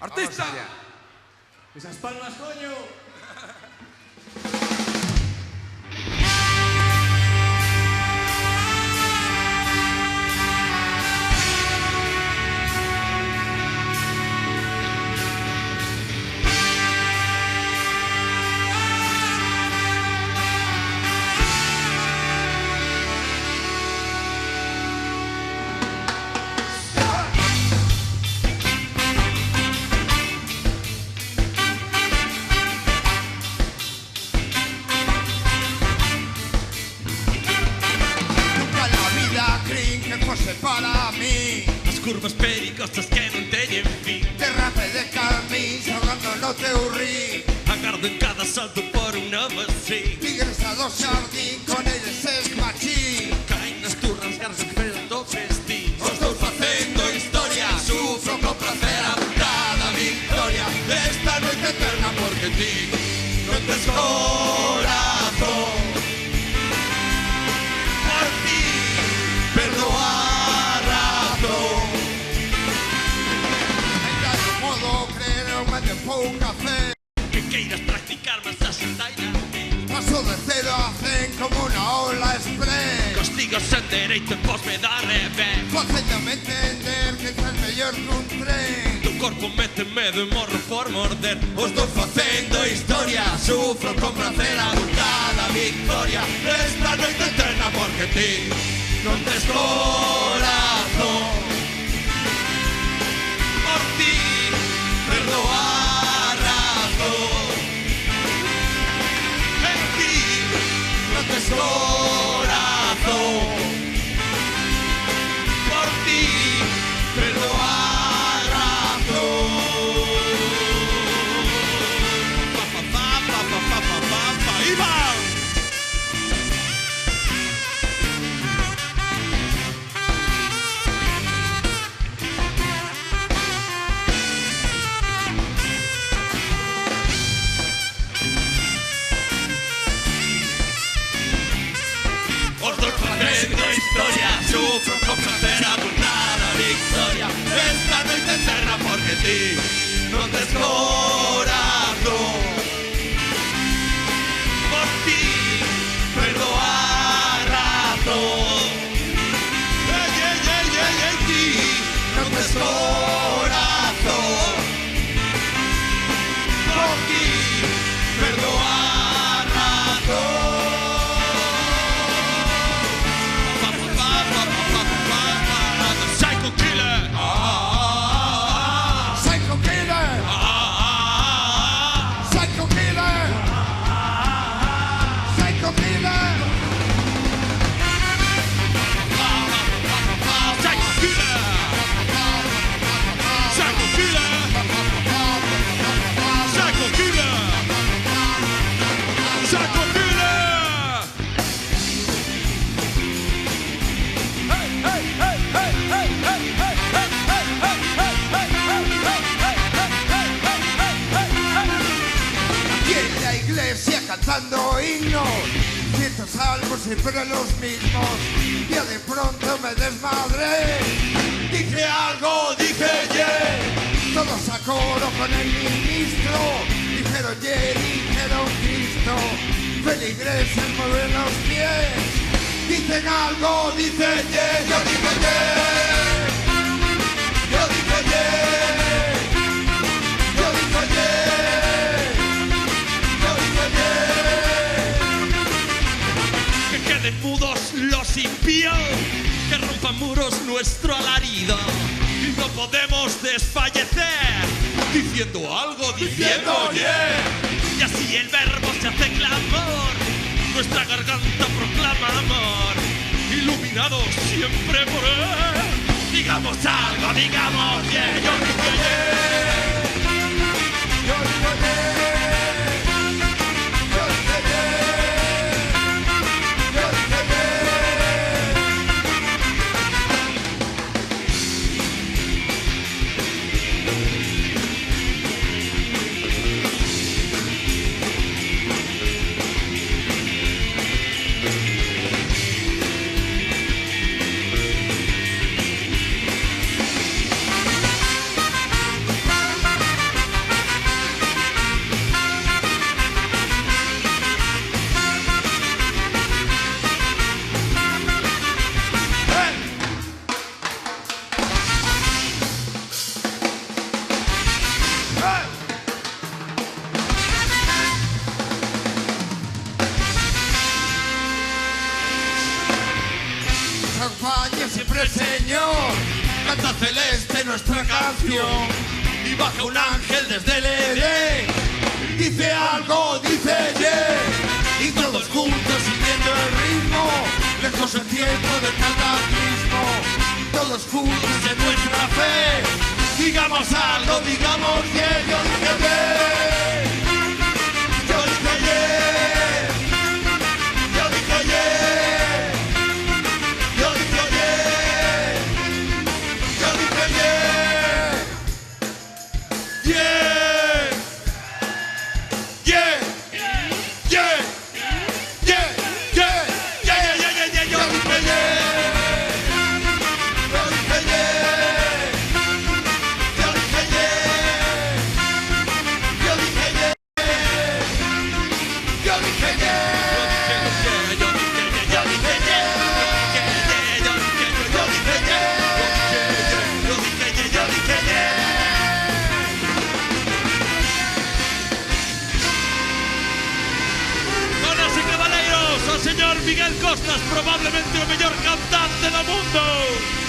¡Artista! ¡Esas palmas, coño! Para mí as curvas perigosas que non teñen fin, derrape de camín xogando no teu río, agardo en cada salto por un novo sí. tigres a do xardín con eles esmachín, Caen nas turras garras pero do festín. os dous facendo historia, sufro con placer a putada victoria esta noite eterna porque ti non tes corazón. Por ti perdoar un café que queiras practicar masaxe Tailandés. paso de 0 a 100 como una ola express, Castigos en dereito e pos me dá revés. facéndome entender que estás mellor dun tren, Tu corpo mete medo e morro por morder. os dous facendo historia, sufro con placer a putada victoria esta noite eterna porque ti non tes corazón. Por ti Perdoar corazón, por ti perdoar razón. ¡Y va! Historia, sufro con placer a putada victoria esta noite eterna porque ti non tes corazón. Por ti perdoar razón. Ti non tes corazón. Por ti perdoar razón. Psycho Killer! Psycho Killer! Psycho Killer! Psycho Killer! Psycho Killer! Psycho Killer! Psycho Killer! Psycho Killer! Y en la iglesia cantando himnos, cientos salmos siempre los mismos. Y de pronto me desmadré. Dije algo, dije yeah. Todos a coro con el ministro. Dijeron yeah, dijeron Cristo. Feligreses mueven los pies. Dicen algo, dicen yeah. Yo digo yeah. Yo digo yeah. Yo digo yeah. Yo digo yeah. Que queden mudos los impíos, que rompan muros nuestro alarido. Y no podemos desfallecer diciendo algo, diciendo yeah. Y así el verbo se hace clamor, nuestra garganta proclama amor, iluminados siempre por él. Digamos algo, digamos yeah. Yo digo yeah. Yo digo yeah. Yo digo yeah. Yo digo canta celeste nuestra canción y baja un ángel desde el Edén. Dice algo, dice yeah, y todos juntos siguiendo el ritmo, lejos el tiempo del cataclismo, todos juntos en nuestra fe. Digamos algo, digamos yeah, yo dije yeah, yo dije yeah, yo dije yeah, yo dije yeah, yo dije yeah, yeah, yeah, yeah, yeah, yeah, yeah, yeah, yeah, yeah, yo dije yeah, yo dije yeah, yo dije yeah, yo dije yeah, yo dije yeah. Damas y caballeros, o señor Miguel Costas, probablemente o mellor cantante do mundo.